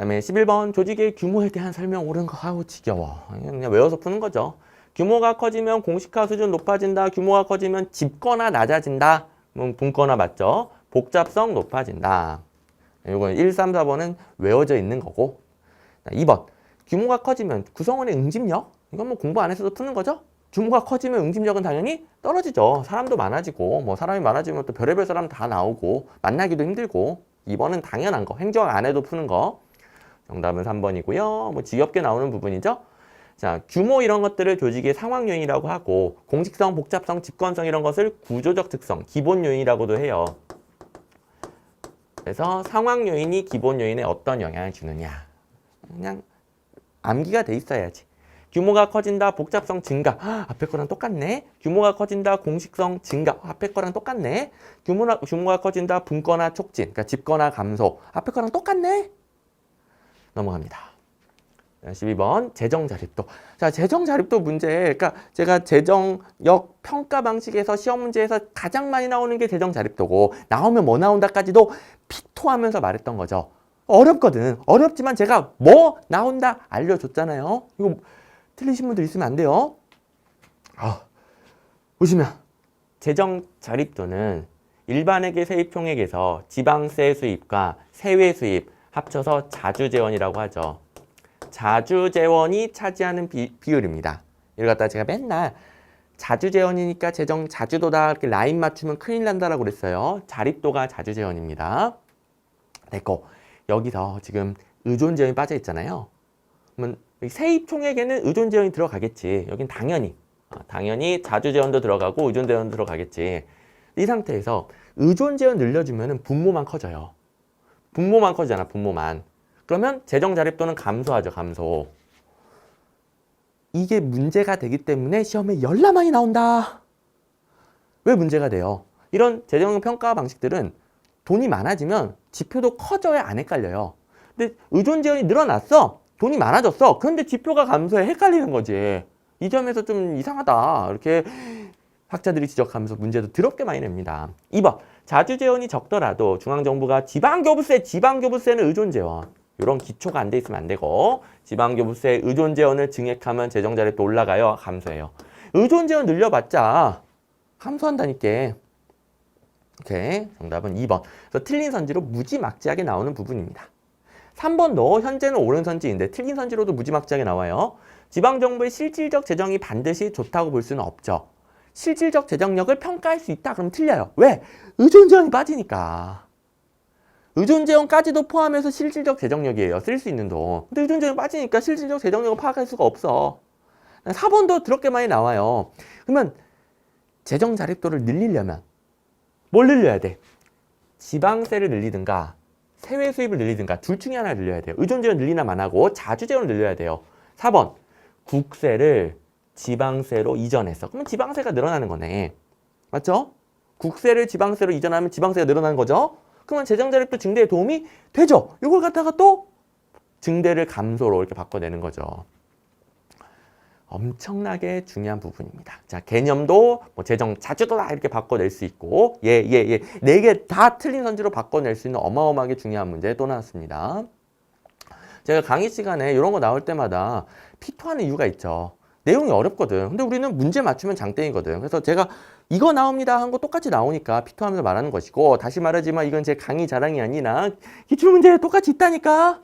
그다음에 11번 조직의 규모에 대한 설명 옳은 거. 아우 지겨워. 그냥 외워서 푸는 거죠. 규모가 커지면 공식화 수준 높아진다. 규모가 커지면 짙거나 낮아진다. 붓거나 맞죠? 복잡성 높아진다. 이건 1, 3, 4번은 외워져 있는 거고. 2번 규모가 커지면 구성원의 응집력? 이건 뭐 공부 안 했어도 푸는 거죠? 규모가 커지면 응집력은 당연히 떨어지죠. 사람도 많아지고 뭐 사람이 많아지면 또 별의별 사람 다 나오고 만나기도 힘들고. 2번은 당연한 거. 행정 안 해도 푸는 거. 정답은 3번이고요. 뭐 지겹게 나오는 부분이죠. 자, 규모 이런 것들을 조직의 상황 요인이라고 하고 공식성, 복잡성, 집권성 이런 것을 구조적 특성, 기본 요인이라고도 해요. 그래서 상황 요인이 기본 요인에 어떤 영향을 주느냐. 그냥 암기가 돼 있어야지. 규모가 커진다, 복잡성 증가. 앞에 거랑 똑같네. 규모가 커진다, 공식성 증가. 앞에 거랑 똑같네. 규모가 커진다, 붓거나 촉진. 그러니까 집거나 감소. 앞에 거랑 똑같네. 넘어갑니다. 12번 재정 자립도. 자, 재정 자립도 문제. 그러니까 제가 재정역 평가 방식에서 시험 문제에서 가장 많이 나오는 게 재정 자립도고 나오면 뭐 나온다까지도 피토하면서 말했던 거죠. 어렵거든. 어렵지만 제가 뭐 나온다 알려줬잖아요. 이거 틀리신 분들 있으면 안 돼요. 보시면 재정 자립도는 일반회계 세입총액에서 지방세 수입과 세외 수입 합쳐서 자주재원이라고 하죠. 자주재원이 차지하는 비율입니다. 이걸 갖다가 제가 맨날 자주재원이니까 재정 자주도다 이렇게 라인 맞추면 큰일 난다라고 그랬어요. 자립도가 자주재원입니다. 됐고 여기서 지금 의존재원이 빠져 있잖아요. 그러면 세입총액에는 의존재원이 들어가겠지. 여긴 당연히 자주재원도 들어가고 의존재원도 들어가겠지. 이 상태에서 의존재원 늘려주면 분모만 커져요. 분모만 커지잖아. 분모만. 그러면 재정 자립도는 감소하죠. 감소. 이게 문제가 되기 때문에 시험에 열나 많이 나온다. 왜 문제가 돼요? 이런 재정 평가 방식들은 돈이 많아지면 지표도 커져야 안 헷갈려요. 근데 의존 재원이 늘어났어. 돈이 많아졌어. 그런데 지표가 감소해. 헷갈리는 거지. 이 점에서 좀 이상하다. 이렇게 학자들이 지적하면서 문제도 더럽게 많이 냅니다. 2번. 자주재원이 적더라도 중앙정부가 지방교부세는 의존재원. 이런 기초가 안 돼 있으면 안 되고 지방교부세 의존재원을 증액하면 재정자립도 올라가요. 감소해요. 의존재원 늘려봤자 감소한다니까. 오케이. 정답은 2번. 그래서 틀린 선지로 무지막지하게 나오는 부분입니다. 3번도 현재는 옳은 선지인데 틀린 선지로도 무지막지하게 나와요. 지방정부의 실질적 재정이 반드시 좋다고 볼 수는 없죠. 실질적 재정력을 평가할 수 있다. 그럼 틀려요. 왜? 의존재원이 빠지니까. 의존재원까지도 포함해서 실질적 재정력이에요. 쓸 수 있는 돈. 근데 의존재원이 빠지니까 실질적 재정력을 파악할 수가 없어. 4번도 그렇게 많이 나와요. 그러면 재정 자립도를 늘리려면 뭘 늘려야 돼? 지방세를 늘리든가 세외 수입을 늘리든가 둘 중에 하나를 늘려야 돼요. 의존재원 늘리나 안 하고 자주재원을 늘려야 돼요. 4번 국세를 지방세로 이전했어. 그러면 지방세가 늘어나는 거네. 맞죠? 국세를 지방세로 이전하면 지방세가 늘어나는 거죠. 그러면 재정자립도 증대에 도움이 되죠. 이걸 갖다가 또 증대를 감소로 이렇게 바꿔내는 거죠. 엄청나게 중요한 부분입니다. 자, 개념도 뭐 재정 자주도다 이렇게 바꿔낼 수 있고 네 개 다 틀린 선지로 바꿔낼 수 있는 어마어마하게 중요한 문제 또 나왔습니다. 제가 강의 시간에 이런 거 나올 때마다 피토하는 이유가 있죠. 내용이 어렵거든. 근데 우리는 문제 맞추면 장땡이거든. 그래서 제가 이거 나옵니다 한 거 똑같이 나오니까 피토하면서 말하는 것이고 다시 말하지만 이건 제 강의 자랑이 아니라 기출문제에 똑같이 있다니까.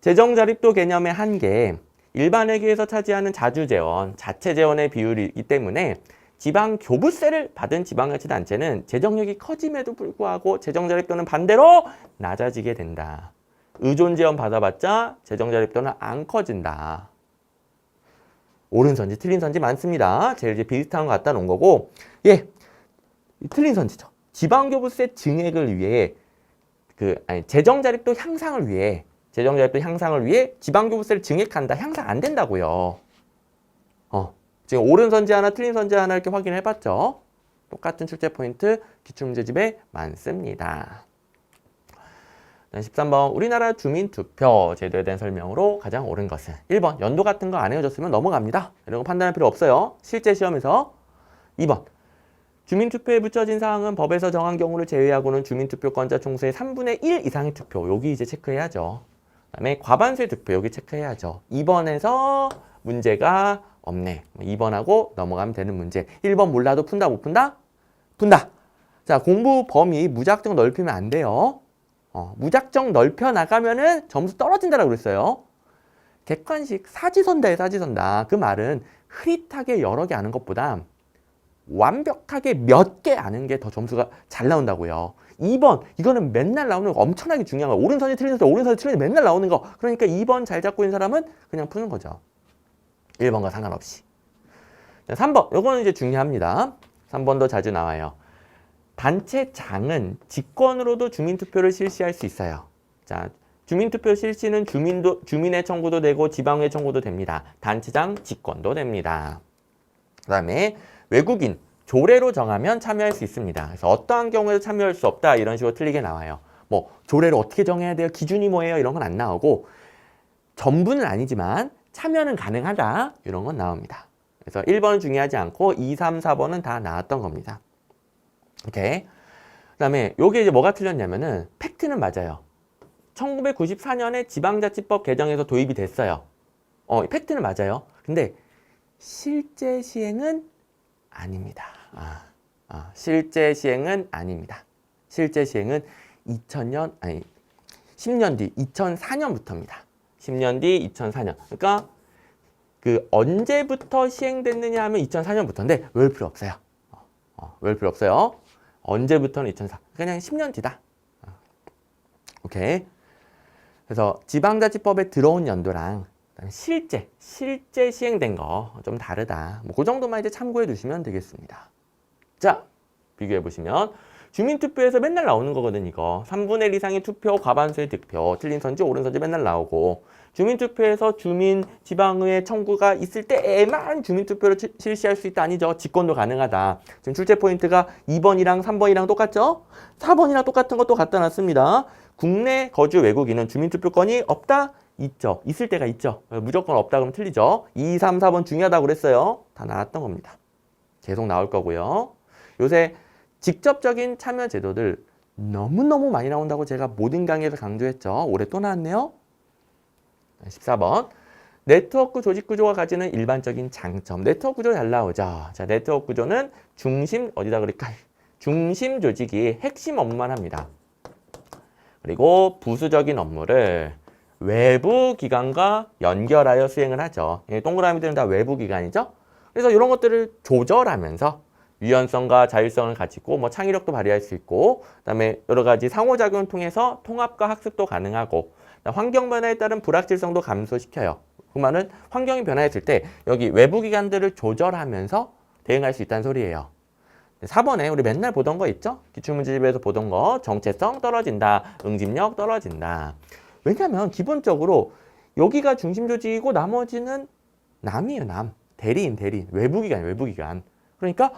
재정자립도 개념의 한계. 일반회계에서 차지하는 자주재원, 자체재원의 비율이기 때문에 지방교부세를 받은 지방자치단체는 재정력이 커짐에도 불구하고 재정자립도는 반대로 낮아지게 된다. 의존재원 받아봤자 재정자립도는 안 커진다. 옳은 선지, 틀린 선지 많습니다. 제일 이제 비슷한 거 갖다 놓은 거고, 틀린 선지죠. 지방교부세 증액을 위해 재정자립도 향상을 위해 지방교부세를 증액한다. 향상 안 된다고요. 지금 옳은 선지 하나, 틀린 선지 하나 이렇게 확인해봤죠. 똑같은 출제 포인트 기출문제집에 많습니다. 13번 우리나라 주민투표 제도에 대한 설명으로 가장 옳은 것은 1번 연도 같은 거 안 헤어졌으면 넘어갑니다. 이런 거 판단할 필요 없어요. 실제 시험에서. 2번 주민투표에 붙여진 사항은 법에서 정한 경우를 제외하고는 주민투표권자 총수의 3분의 1 이상의 투표. 여기 이제 체크해야죠. 그다음에 과반수의 득표 여기 체크해야죠. 2번에서 문제가 없네. 2번하고 넘어가면 되는 문제. 1번 몰라도 푼다 못 푼다? 푼다. 자, 공부 범위 무작정 넓히면 안 돼요. 무작정 넓혀 나가면은 점수 떨어진다라고 그랬어요. 객관식 사지선다에 사지선다. 그 말은 흐릿하게 여러 개 아는 것보다 완벽하게 몇 개 아는 게 더 점수가 잘 나온다고요. 2번 이거는 맨날 나오는 거 엄청나게 중요한 거. 오른손이 틀린 선, 오른손이 틀린 선 맨날 나오는 거. 그러니까 2번 잘 잡고 있는 사람은 그냥 푸는 거죠. 1번과 상관없이. 자, 3번 이거는 이제 중요합니다. 3번도 자주 나와요. 단체장은 직권으로도 주민투표를 실시할 수 있어요. 자, 주민투표 실시는 주민의 청구도 되고 지방의 청구도 됩니다. 단체장 직권도 됩니다. 그 다음에 외국인 조례로 정하면 참여할 수 있습니다. 그래서 어떠한 경우에도 참여할 수 없다 이런 식으로 틀리게 나와요. 뭐 조례를 어떻게 정해야 돼요? 기준이 뭐예요? 이런 건 안 나오고 전부는 아니지만 참여는 가능하다 이런 건 나옵니다. 그래서 1번은 중요하지 않고 2, 3, 4번은 다 나왔던 겁니다. 오케이. 그 다음에 요게 이제 뭐가 틀렸냐면은 팩트는 맞아요. 1994년에 지방자치법 개정에서 도입이 됐어요. 팩트는 맞아요. 근데 실제 시행은 아닙니다. 실제 시행은 아닙니다. 실제 시행은 10년 뒤 2004년부터입니다. 10년 뒤 2004년. 그러니까 그 언제부터 시행됐느냐 하면 2004년부터인데 외울 필요 없어요. 외울 필요 없어요. 언제부터는 2004. 그냥 10년 뒤다. 오케이. 그래서 지방자치법에 들어온 연도랑 실제 시행된 거 좀 다르다. 뭐 그 정도만 이제 참고해 두시면 되겠습니다. 자, 비교해 보시면 주민투표에서 맨날 나오는 거거든 이거. 3분의 1 이상의 투표, 과반수의 득표, 틀린 선지, 옳은 선지 맨날 나오고 주민투표에서 주민 지방의 청구가 있을 때에만 주민투표를 실시할 수 있다 아니죠. 직권도 가능하다. 지금 출제 포인트가 2번이랑 3번이랑 똑같죠? 4번이랑 똑같은 것도 갖다 놨습니다. 국내 거주 외국인은 주민투표권이 없다? 있죠. 있을 때가 있죠. 무조건 없다 그러면 틀리죠. 2, 3, 4번 중요하다고 그랬어요. 다 나왔던 겁니다. 계속 나올 거고요. 요새 직접적인 참여 제도들 너무너무 많이 나온다고 제가 모든 강의에서 강조했죠. 올해 또 나왔네요. 14번. 네트워크 조직 구조가 가지는 일반적인 장점. 네트워크 구조 잘 나오죠. 자, 네트워크 구조는 어디다 그럴까요? 중심 조직이 핵심 업무만 합니다. 그리고 부수적인 업무를 외부 기관과 연결하여 수행을 하죠. 동그라미들은 다 외부 기관이죠. 그래서 이런 것들을 조절하면서 유연성과 자율성을 가지고 뭐 창의력도 발휘할 수 있고 그다음에 여러 가지 상호작용을 통해서 통합과 학습도 가능하고 환경 변화에 따른 불확실성도 감소시켜요. 그 말은 환경이 변화했을 때 여기 외부 기관들을 조절하면서 대응할 수 있다는 소리예요. 4번에 우리 맨날 보던 거 있죠? 기출문제집에서 보던 거 정체성 떨어진다, 응집력 떨어진다. 왜냐면 기본적으로 여기가 중심 조직이고 나머지는 남이에요, 남. 대리인, 외부기관, 외부기관. 그러니까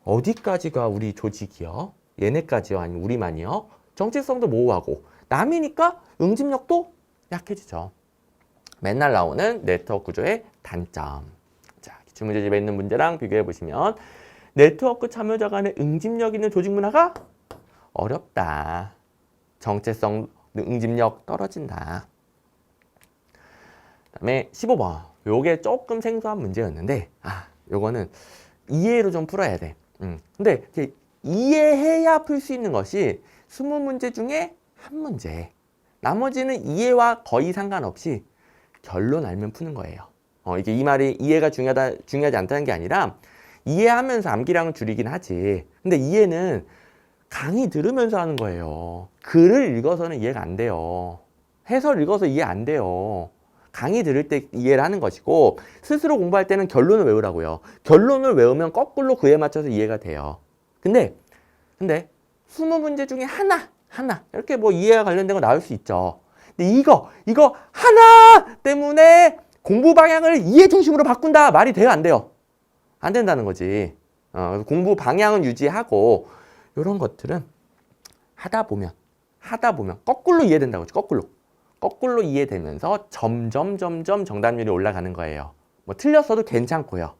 어디까지가 우리 조직이요? 얘네까지요? 아니면 우리만이요? 정체성도 모호하고 남이니까 응집력도 약해지죠. 맨날 나오는 네트워크 구조의 단점. 자, 기출문제집에 있는 문제랑 비교해 보시면 네트워크 참여자 간의 응집력 있는 조직 문화가 어렵다. 정체성, 응집력 떨어진다. 그다음에 15번. 요게 조금 생소한 문제였는데 요거는 이해로 좀 풀어야 돼. 근데 이해해야 풀 수 있는 것이 20문제 중에 한 문제. 나머지는 이해와 거의 상관없이 결론 알면 푸는 거예요. 이게 이 말이 이해가 중요하지 않다는 게 아니라 이해하면서 암기량을 줄이긴 하지. 근데 이해는 강의 들으면서 하는 거예요. 글을 읽어서는 이해가 안 돼요. 해설 읽어서 이해 안 돼요. 강의 들을 때 이해를 하는 것이고 스스로 공부할 때는 결론을 외우라고요. 결론을 외우면 거꾸로 그에 맞춰서 이해가 돼요. 근데 20문제 중에 하나 이렇게 뭐 이해와 관련된 거 나올 수 있죠. 근데 이거 하나 때문에 공부 방향을 이해 중심으로 바꾼다. 말이 돼요, 안 돼요? 안 된다는 거지. 공부 방향은 유지하고 이런 것들은 하다 보면 거꾸로 이해된다고 하죠. 거꾸로 이해되면서 점점 정답률이 올라가는 거예요. 뭐 틀렸어도 괜찮고요.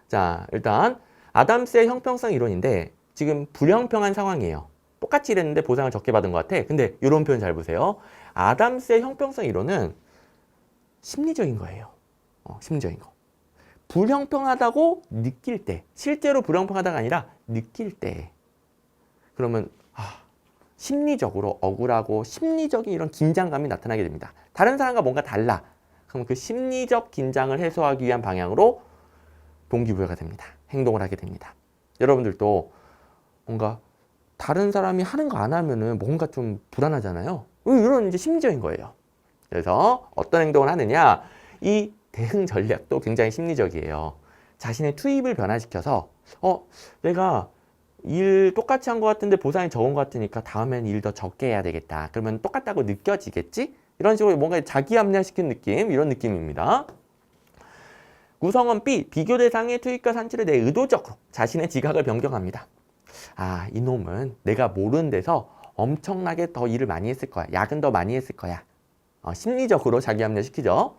자, 일단 아담스의 형평성 이론인데 지금 불형평한 상황이에요. 똑같이 이랬는데 보상을 적게 받은 것 같아. 근데 이런 표현 잘 보세요. 아담스의 형평성 이론은 심리적인 거예요. 심리적인 거. 불형평하다고 느낄 때, 실제로 불형평하다가 아니라 느낄 때, 그러면 심리적으로 억울하고 심리적인 이런 긴장감이 나타나게 됩니다. 다른 사람과 뭔가 달라. 그럼 그 심리적 긴장을 해소하기 위한 방향으로 동기부여가 됩니다. 행동을 하게 됩니다. 여러분들도 뭔가 다른 사람이 하는 거 안 하면은 뭔가 좀 불안하잖아요. 이런 이제 심리적인 거예요. 그래서 어떤 행동을 하느냐, 이 대응 전략도 굉장히 심리적이에요. 자신의 투입을 변화시켜서 내가 일 똑같이 한 것 같은데 보상이 적은 것 같으니까 다음엔 일 더 적게 해야 되겠다. 그러면 똑같다고 느껴지겠지? 이런 식으로 뭔가 자기 합리화시킨 느낌, 이런 느낌입니다. 구성원 B, 비교 대상의 투입과 산출에 대해 의도적으로 자신의 지각을 변경합니다. 이놈은 내가 모르는 데서 엄청나게 더 일을 많이 했을 거야. 야근 더 많이 했을 거야. 심리적으로 자기 합리화시키죠.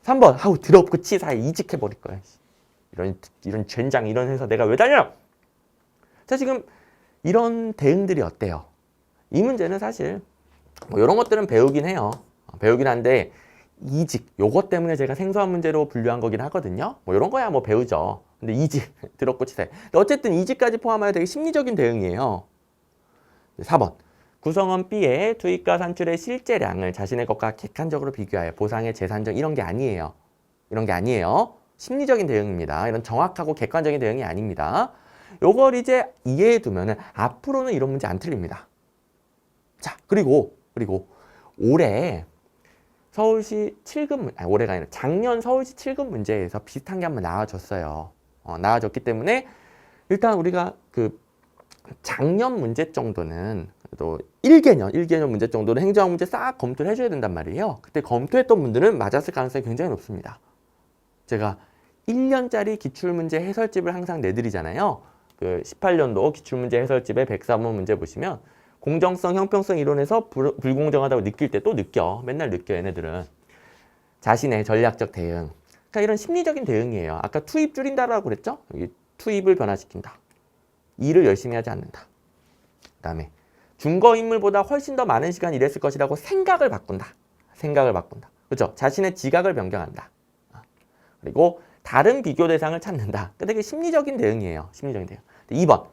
3번, 더럽고 치사해. 이직해버릴 거야. 이런 젠장, 이런 회사 내가 왜 다녀? 자, 지금 이런 대응들이 어때요? 이 문제는 사실 이런 것들은 배우긴 해요. 배우긴 한데 이직, 요것 때문에 제가 생소한 문제로 분류한 거긴 하거든요. 이런 거야 배우죠. 근데 이직, 더럽고 치사해. 근데 어쨌든 이직까지 포함하여 되게 심리적인 대응이에요. 4번, 구성원 B의 투입과 산출의 실제량을 자신의 것과 객관적으로 비교하여 보상의 재산정, 이런 게 아니에요. 이런 게 아니에요. 심리적인 대응입니다. 이런 정확하고 객관적인 대응이 아닙니다. 요걸 이제 이해해 두면은 앞으로는 이런 문제 안 틀립니다. 자, 그리고 올해 서울시 7급, 올해가 아니라 작년 서울시 7급 문제에서 비슷한 게 한번 나와줬어요. 나와줬기 때문에 일단 우리가 그 작년 문제 정도는 또 1개년 문제 정도는 행정학 문제 싹 검토를 해줘야 된단 말이에요. 그때 검토했던 분들은 맞았을 가능성이 굉장히 높습니다. 제가 1년짜리 기출문제 해설집을 항상 내드리잖아요. 그 18년도 기출문제 해설집의 103번 문제 보시면 공정성, 형평성 이론에서 불공정하다고 느낄 때 또 느껴. 맨날 느껴, 얘네들은. 자신의 전략적 대응. 그러니까 이런 심리적인 대응이에요. 아까 투입 줄인다라고 그랬죠? 여기 투입을 변화시킨다. 일을 열심히 하지 않는다. 그 다음에 증거인물보다 훨씬 더 많은 시간 일했을 것이라고 생각을 바꾼다. 그렇죠? 자신의 지각을 변경한다. 그리고 다른 비교 대상을 찾는다. 되게 심리적인 대응이에요. 심리적인 대응. 2번,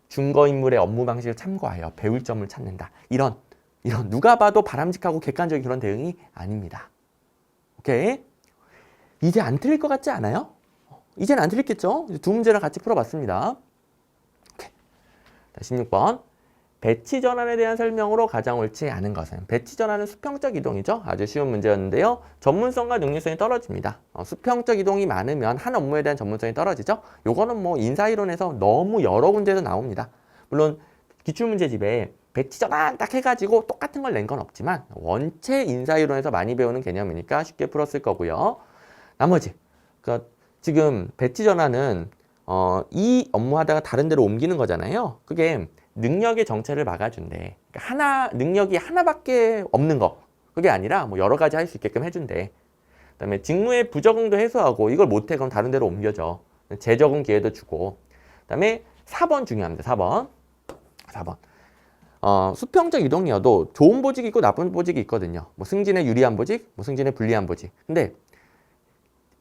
증거인물의 업무 방식을 참고하여 배울 점을 찾는다. 이런 누가 봐도 바람직하고 객관적인 그런 대응이 아닙니다. 오케이? 이제 안 틀릴 것 같지 않아요? 이제는 안 틀리겠죠? 두 문제를 같이 풀어봤습니다. 오케이. 16번. 배치 전환에 대한 설명으로 가장 옳지 않은 것은? 배치 전환은 수평적 이동이죠. 아주 쉬운 문제였는데요. 전문성과 능률성이 떨어집니다. 수평적 이동이 많으면 한 업무에 대한 전문성이 떨어지죠. 요거는 인사이론에서 너무 여러 군데에서 나옵니다. 물론 기출문제집에 배치 전환 딱 해가지고 똑같은 걸 낸 건 없지만 원체 인사이론에서 많이 배우는 개념이니까 쉽게 풀었을 거고요. 나머지 지금 배치 전환은 이 업무 하다가 다른 데로 옮기는 거잖아요. 그게 능력의 정체를 막아준대. 그러니까 능력이 하나밖에 없는 거. 그게 아니라 여러 가지 할 수 있게끔 해준대. 그 다음에 직무의 부적응도 해소하고 이걸 못해 그럼 다른 데로 옮겨줘. 재적응 기회도 주고. 그 다음에 4번 중요합니다. 4번. 수평적 이동이어도 좋은 보직이 있고 나쁜 보직이 있거든요. 승진에 유리한 보직, 승진에 불리한 보직. 근데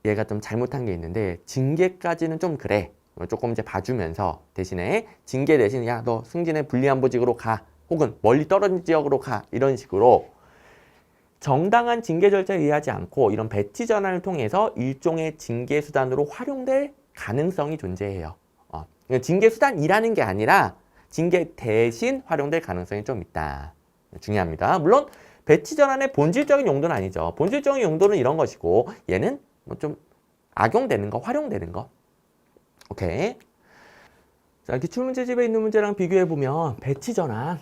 얘가 좀 잘못한 게 있는데 징계까지는 좀 그래. 조금 이제 봐주면서 대신에 징계 대신 야, 너 승진에 불리한 보직으로 가. 혹은 멀리 떨어진 지역으로 가. 이런 식으로 정당한 징계 절차에 의하지 않고 이런 배치 전환을 통해서 일종의 징계 수단으로 활용될 가능성이 존재해요. 징계 수단이라는 게 아니라 징계 대신 활용될 가능성이 좀 있다. 중요합니다. 물론 배치 전환의 본질적인 용도는 아니죠. 본질적인 용도는 이런 것이고 얘는 좀 악용되는 거, 활용되는 거. 오케이. 자, 기출문제집에 있는 문제랑 비교해보면 배치 전환.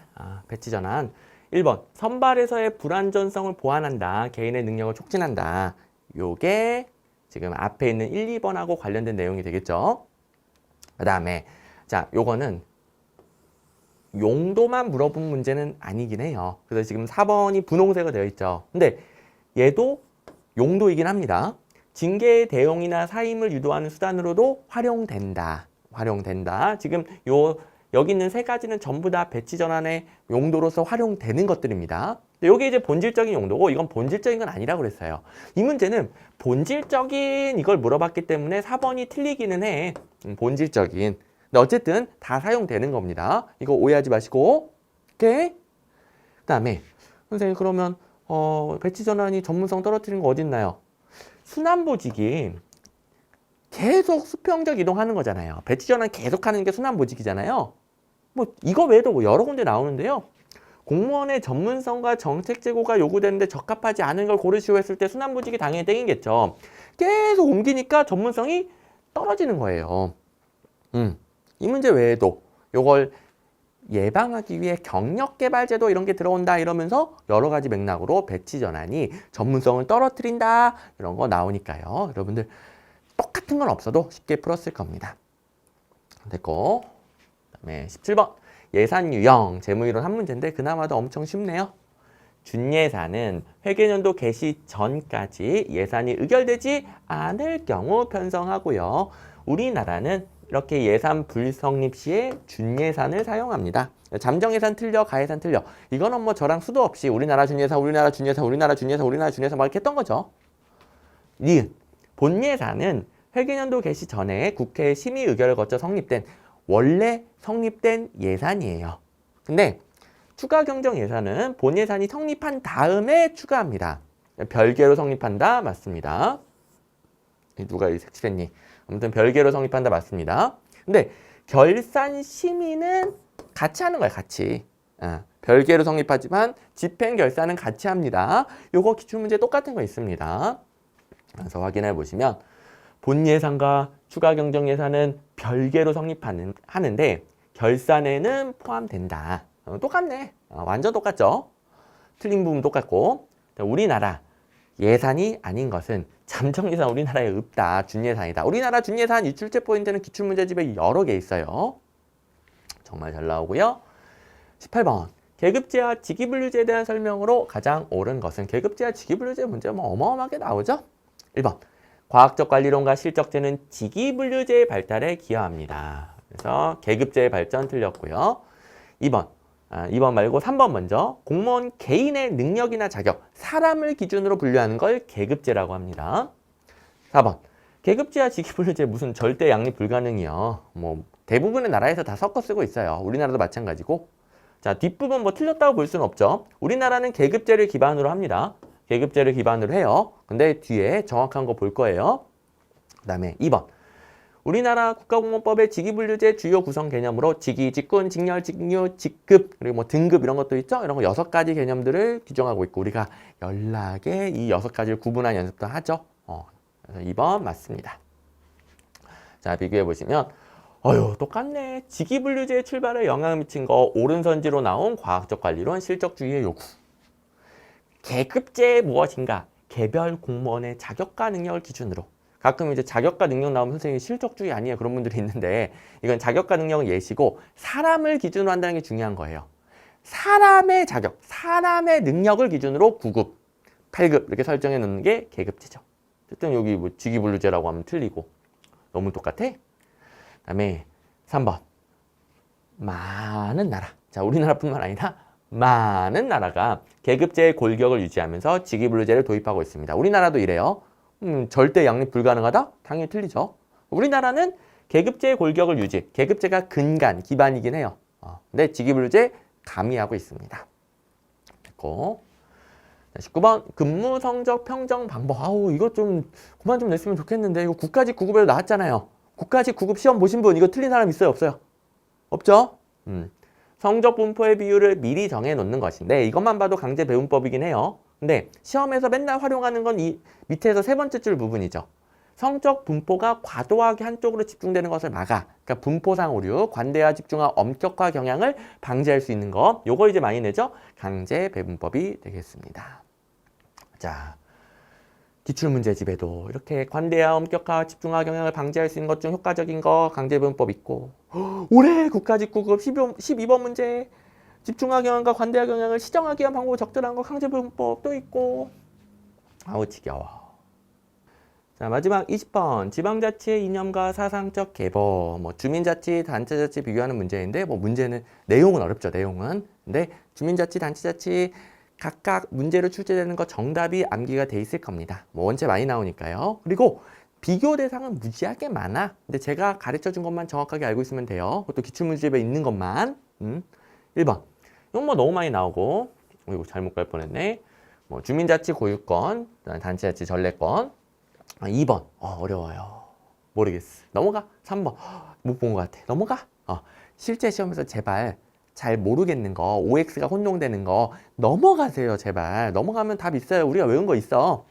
1번, 선발에서의 불완전성을 보완한다. 개인의 능력을 촉진한다. 요게 지금 앞에 있는 1, 2번하고 관련된 내용이 되겠죠. 그 다음에 자, 요거는 용도만 물어본 문제는 아니긴 해요. 그래서 지금 4번이 분홍색으로 되어 있죠. 근데 얘도 용도이긴 합니다. 징계의 대용이나 사임을 유도하는 수단으로도 활용된다. 지금 여기 있는 세 가지는 전부 다 배치 전환의 용도로서 활용되는 것들입니다. 근데 여기 이제 본질적인 용도고 이건 본질적인 건 아니라고 그랬어요. 이 문제는 본질적인 이걸 물어봤기 때문에 4번이 틀리기는 해. 본질적인. 근데 어쨌든 다 사용되는 겁니다. 이거 오해하지 마시고. 오케이? 그 다음에 선생님 그러면 배치 전환이 전문성 떨어뜨리는 거 어디 있나요? 순환보직이 계속 수평적 이동하는 거잖아요. 배치 전환 계속 하는 게 순환보직이잖아요. 뭐 이거 외에도 뭐 여러 군데 나오는데요. 공무원의 전문성과 정책 제고가 요구되는데 적합하지 않은 걸 고르시오 했을 때 순환보직이 당연히 땡이겠죠. 계속 옮기니까 전문성이 떨어지는 거예요. 이 문제 외에도 요걸 예방하기 위해 경력개발제도 이런 게 들어온다 이러면서 여러 가지 맥락으로 배치 전환이 전문성을 떨어뜨린다 이런 거 나오니까요. 여러분들 똑같은 건 없어도 쉽게 풀었을 겁니다. 됐고, 그다음에 17번 예산 유형 재무이론 한 문제인데 그나마도 엄청 쉽네요. 준예산은 회계연도 개시 전까지 예산이 의결되지 않을 경우 편성하고요. 우리나라는 이렇게 예산 불성립 시에 준예산을 사용합니다. 잠정예산 틀려, 가예산 틀려. 이거는 뭐 저랑 수도 없이 우리나라 준예산, 우리나라 준예산, 우리나라 준예산, 우리나라 준예산 막 이렇게 했던 거죠. 니은 본예산은 회계연도 개시 전에 국회 심의 의결을 거쳐 성립된 원래 성립된 예산이에요. 근데 추가 경정 예산은 본 예산이 성립한 다음에 추가합니다. 별개로 성립한다 맞습니다. 누가 이 색칠했니? 아무튼 별개로 성립한다 맞습니다. 근데 결산 심의는 같이 하는 거예요. 같이. 별개로 성립하지만 집행 결산은 같이 합니다. 요거 기출문제 똑같은 거 있습니다. 그래서 확인해 보시면 본 예산과 추가 경정 예산은 별개로 하는데 결산에는 포함된다. 똑같네. 완전 똑같죠. 틀린 부분 똑같고. 우리나라 예산이 아닌 것은 잠정예산 우리나라에 없다. 준예산이다. 우리나라 준예산 유출제 포인트는 기출문제집에 여러 개 있어요. 정말 잘 나오고요. 18번 계급제와 직위분류제에 대한 설명으로 가장 옳은 것은 계급제와 직위분류제 문제 뭐 어마어마하게 나오죠. 1번 과학적 관리론과 실적제는 직위분류제의 발달에 기여합니다. 그래서 계급제의 발전 틀렸고요. 2번 말고 3번 먼저 공무원 개인의 능력이나 자격, 사람을 기준으로 분류하는 걸 계급제라고 합니다. 4번 계급제와 직위분류제 무슨 절대 양립 불가능이요. 뭐 대부분의 나라에서 다 섞어 쓰고 있어요. 우리나라도 마찬가지고. 자, 뒷부분 뭐 틀렸다고 볼 수는 없죠. 우리나라는 계급제를 기반으로 합니다. 계급제를 기반으로 해요. 근데 뒤에 정확한 거 볼 거예요. 그 다음에 2번 우리나라 국가공무원법의 직위분류제 주요 구성 개념으로 직위, 직군, 직렬, 직류, 직급 그리고 뭐 등급 이런 것도 있죠. 이런 거 6가지 개념들을 규정하고 있고 우리가 연락에 이 6가지를 구분한 연습도 하죠. 그래서 2번 맞습니다. 자, 비교해 보시면 똑같네. 직위분류제의 출발에 영향을 미친 거 오른선지로 나온 과학적 관리론 실적주의의 요구. 계급제의 무엇인가? 개별 공무원의 자격과 능력을 기준으로. 가끔 이제 자격과 능력 나오면 선생님이 실적주의 아니에요. 그런 분들이 있는데 이건 자격과 능력은 예시고 사람을 기준으로 한다는 게 중요한 거예요. 사람의 자격, 사람의 능력을 기준으로 9급, 8급 이렇게 설정해 놓는 게 계급제죠. 어쨌든 여기 뭐 직위분류제라고 하면 틀리고 너무 똑같아? 그다음에 3번 많은 나라. 자, 우리나라뿐만 아니라 많은 나라가 계급제의 골격을 유지하면서 직위분류제를 도입하고 있습니다. 우리나라도 이래요. 절대 양립 불가능하다? 당연히 틀리죠. 우리나라는 계급제의 골격을 유지, 계급제가 근간, 기반이긴 해요. 근데 직위분류제 가미하고 있습니다. 됐고. 19번 근무 성적 평정 방법. 이거 좀 그만 좀 냈으면 좋겠는데 이거 국가직 9급에도 나왔잖아요. 국가직 9급 시험 보신 분 이거 틀린 사람 있어요? 없어요? 없죠? 성적 분포의 비율을 미리 정해 놓는 것인데 이것만 봐도 강제 배분법이긴 해요. 근데 시험에서 맨날 활용하는 건 이 밑에서 세 번째 줄 부분이죠. 성적 분포가 과도하게 한쪽으로 집중되는 것을 막아. 그러니까 분포상 오류, 관대화, 집중화, 엄격화 경향을 방지할 수 있는 거. 요거 이제 많이 내죠? 강제 배분법이 되겠습니다. 자, 기출문제집에도 이렇게 관대화, 엄격화, 집중화 경향을 방지할 수 있는 것 중 효과적인 거 강제 배분법 있고 올해 국가직 9급 12번 문제 집중화 경향과 관대화 경향을 시정하기 위한 방법을 적절한 거 강제 배분법도 있고 지겨워. 자, 마지막 20번 지방자치의 이념과 사상적 계보 주민자치, 단체자치 비교하는 문제인데 문제는 내용은 어렵죠. 내용은. 근데 주민자치, 단체자치 각각 문제로 출제되는 거 정답이 암기가 돼 있을 겁니다. 뭐 원체 많이 나오니까요. 그리고 비교 대상은 무지하게 많아. 근데 제가 가르쳐 준 것만 정확하게 알고 있으면 돼요. 그것도 기출문제집에 있는 것만. 1번. 이건 뭐 너무 많이 나오고, 이거 잘못 갈 뻔했네. 뭐 주민자치 고유권, 단체자치 전례권. 2번. 어려워요. 모르겠어. 넘어가. 3번. 못 본 것 같아. 넘어가. 실제 시험에서 제발 잘 모르겠는 거, OX가 혼동되는 거 넘어가세요. 제발. 넘어가면 답 있어요. 우리가 외운 거 있어.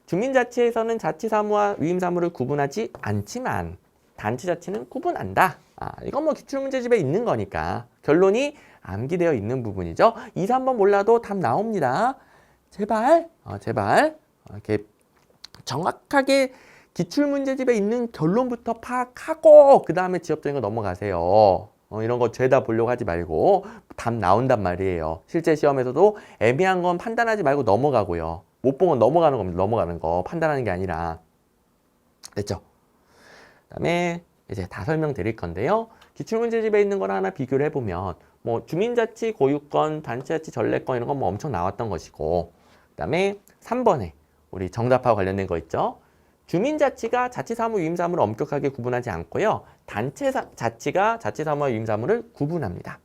주민자치에서는 자치사무와 위임사무를 구분하지 않지만 단체자치는 구분한다. 이건 뭐 기출문제집에 있는 거니까 결론이 암기되어 있는 부분이죠. 2, 3번 몰라도 답 나옵니다. 제발 제발 이렇게 정확하게 기출문제집에 있는 결론부터 파악하고 그 다음에 지엽적인 거 넘어가세요. 이런 거 죄다 보려고 하지 말고 답 나온단 말이에요. 실제 시험에서도 애매한 건 판단하지 말고 넘어가고요. 못 본 건 넘어가는 겁니다. 넘어가는 거. 판단하는 게 아니라. 됐죠? 그 다음에 이제 다 설명드릴 건데요. 기출문제집에 있는 거랑 하나 비교를 해보면 뭐 주민자치, 고유권, 단체자치, 전례권 이런 건 뭐 엄청 나왔던 것이고 그 다음에 3번에 우리 정답하고 관련된 거 있죠? 주민자치가 자치사무, 위임사무를 엄격하게 구분하지 않고요. 단체자치가 자치사무와 위임사무를 구분합니다.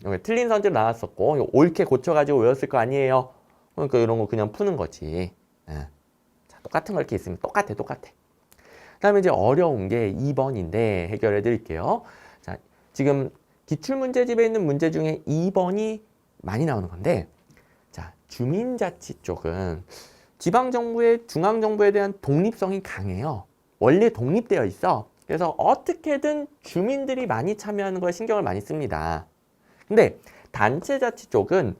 여기 틀린 선지로 나왔었고 이거 옳게 고쳐가지고 외웠을 거 아니에요. 그러니까 이런 거 그냥 푸는 거지. 자, 똑같은 거 이렇게 있으면 똑같아. 그 다음에 이제 어려운 게 2번인데 해결해 드릴게요. 자, 지금 기출문제집에 있는 문제 중에 2번이 많이 나오는 건데, 자, 주민자치 쪽은 지방정부의 중앙정부에 대한 독립성이 강해요. 원래 독립되어 있어. 그래서 어떻게든 주민들이 많이 참여하는 거에 신경을 많이 씁니다. 근데 단체자치 쪽은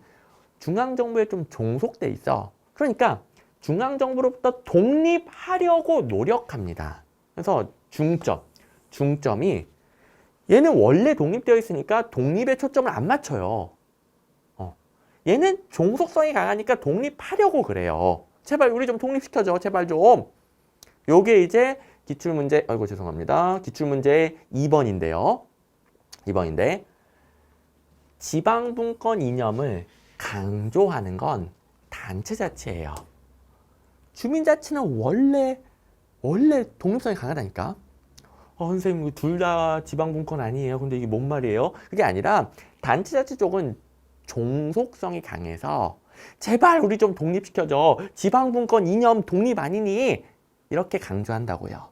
중앙정부에 좀 종속돼 있어. 그러니까 중앙정부로부터 독립하려고 노력합니다. 그래서 중점이 얘는 원래 독립되어 있으니까 독립에 초점을 안 맞춰요. 얘는 종속성이 강하니까 독립하려고 그래요. 제발 우리 좀 독립시켜줘. 제발 좀. 요게 이제 기출문제, 아이고 죄송합니다. 기출문제 2번인데요. 2번인데 지방분권 이념을 강조하는 건 단체자치예요. 주민자치는 원래 독립성이 강하다니까. 선생님 둘 다 지방분권 아니에요. 근데 이게 뭔 말이에요? 그게 아니라 단체자치 쪽은 종속성이 강해서 제발 우리 좀 독립시켜줘. 지방분권 이념 독립 아니니? 이렇게 강조한다고요.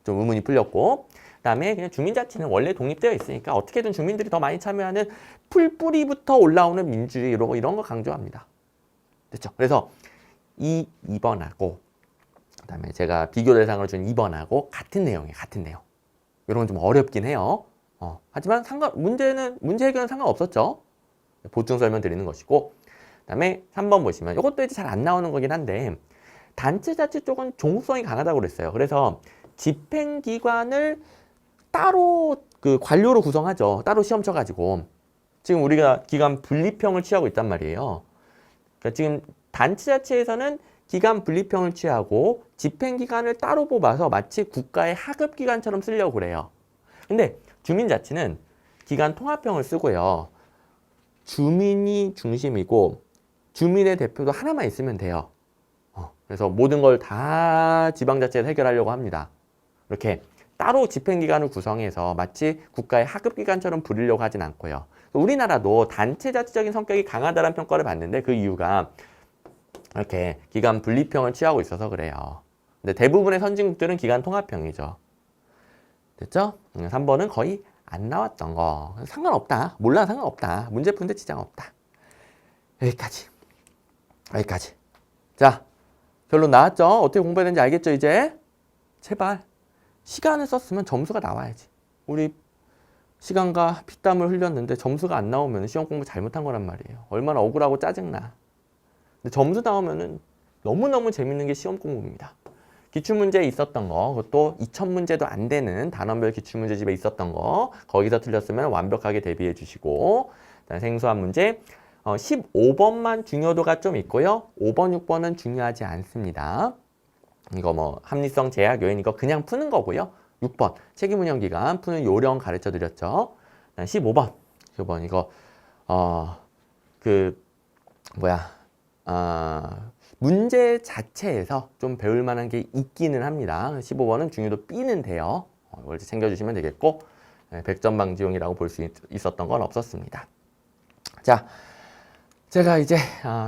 좀 의문이 풀렸고. 그 다음에 그냥 주민자치는 원래 독립되어 있으니까 어떻게든 주민들이 더 많이 참여하는 풀뿌리부터 올라오는 민주주의 이런 거 강조합니다. 됐죠? 그래서 2번하고 그 다음에 제가 비교 대상을 준 2번하고 같은 내용이에요. 같은 내용. 이런 건 좀 어렵긴 해요. 하지만 문제 해결은 상관없었죠. 보충 설명 드리는 것이고 그 다음에 3번 보시면 이것도 이제 잘 안 나오는 거긴 한데 단체자치 쪽은 종속성이 강하다고 그랬어요. 그래서 집행기관을 따로 그 관료로 구성하죠. 따로 시험 쳐가지고 지금 우리가 기관 분립형을 취하고 있단 말이에요. 그러니까 지금 단체자치에서는 기관 분립형을 취하고 집행기관을 따로 뽑아서 마치 국가의 하급기관처럼 쓰려고 그래요. 근데 주민자치는 기관 통합형을 쓰고요. 주민이 중심이고 주민의 대표도 하나만 있으면 돼요. 그래서 모든 걸 다 지방자치에서 해결하려고 합니다. 이렇게 따로 집행기관을 구성해서 마치 국가의 하급기관처럼 부리려고 하진 않고요. 우리나라도 단체자치적인 성격이 강하다는 평가를 받는데 그 이유가 이렇게 기관 분립형을 취하고 있어서 그래요. 근데 대부분의 선진국들은 기관 통합형이죠. 됐죠? 3번은 거의 안 나왔던 거. 상관없다. 몰라 상관없다. 문제 푸는데 지장 없다. 여기까지. 자, 결론 나왔죠? 어떻게 공부해야 되는지 알겠죠, 이제? 제발. 시간을 썼으면 점수가 나와야지. 우리 시간과 피땀을 흘렸는데 점수가 안 나오면 시험 공부 잘못한 거란 말이에요. 얼마나 억울하고 짜증나. 근데 점수 나오면은 너무너무 재밌는 게 시험 공부입니다. 기출문제에 있었던 거, 그것도 2000문제도 안 되는 단원별 기출문제집에 있었던 거, 거기서 틀렸으면 완벽하게 대비해 주시고, 생소한 문제, 15번만 중요도가 좀 있고요. 5번, 6번은 중요하지 않습니다. 이거 뭐 합리성, 제약, 요인 이거 그냥 푸는 거고요. 6번, 책임운영 기간 푸는 요령 가르쳐 드렸죠. 15번 이거 문제 자체에서 좀 배울 만한 게 있기는 합니다. 15번은 중요도 B는 돼요. 이걸 챙겨주시면 되겠고 100점 방지용이라고 볼 수 있었던 건 없었습니다. 자, 제가 이제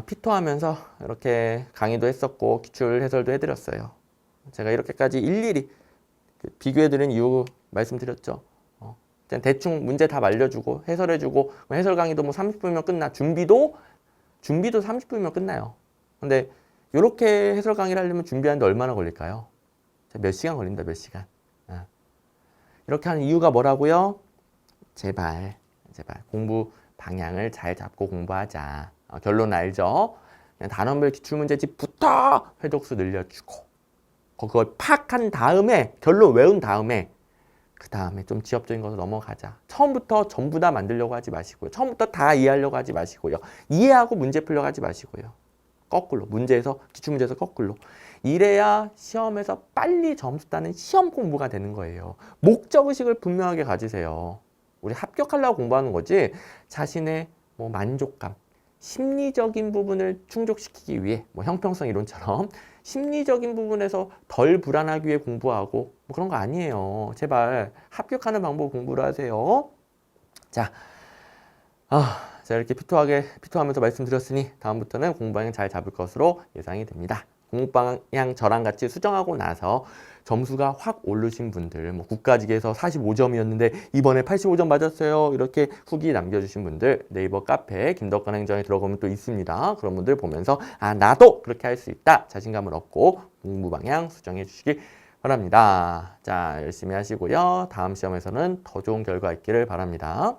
피토하면서 이렇게 강의도 했었고 기출 해설도 해드렸어요. 제가 이렇게까지 일일이 비교해드린 이유 말씀드렸죠. 그냥 대충 문제 다 말려주고 해설해주고 해설 강의도 뭐 30분이면 끝나. 준비도 30분이면 끝나요. 근데 이렇게 해설 강의를 하려면 준비하는데 얼마나 걸릴까요? 몇 시간 걸린다, 몇 시간. 이렇게 하는 이유가 뭐라고요? 제발 공부 방향을 잘 잡고 공부하자. 결론 알죠? 그냥 단원별 기출문제집부터 회독수 늘려주고 그걸 팍한 다음에 결론 외운 다음에 그 다음에 좀 지엽적인 것으로 넘어가자. 처음부터 전부 다 만들려고 하지 마시고요. 처음부터 다 이해하려고 하지 마시고요. 이해하고 문제 풀려고 하지 마시고요. 거꾸로 기출문제에서 거꾸로. 이래야 시험에서 빨리 점수 따는 시험 공부가 되는 거예요. 목적의식을 분명하게 가지세요. 우리 합격하려고 공부하는 거지 자신의 만족감, 심리적인 부분을 충족시키기 위해 형평성 이론처럼 심리적인 부분에서 덜 불안하기 위해 공부하고 그런 거 아니에요. 제발 합격하는 방법 공부를 하세요. 자, 제가 이렇게 피토하면서 말씀드렸으니 다음부터는 공부 방향 잘 잡을 것으로 예상이 됩니다. 공부 방향 저랑 같이 수정하고 나서 점수가 확 오르신 분들, 국가직에서 45점이었는데 이번에 85점 맞았어요. 이렇게 후기 남겨주신 분들 네이버 카페 김덕관 행정에 들어가면 또 있습니다. 그런 분들 보면서 나도 그렇게 할 수 있다. 자신감을 얻고 공부 방향 수정해 주시기 바랍니다. 자, 열심히 하시고요. 다음 시험에서는 더 좋은 결과 있기를 바랍니다.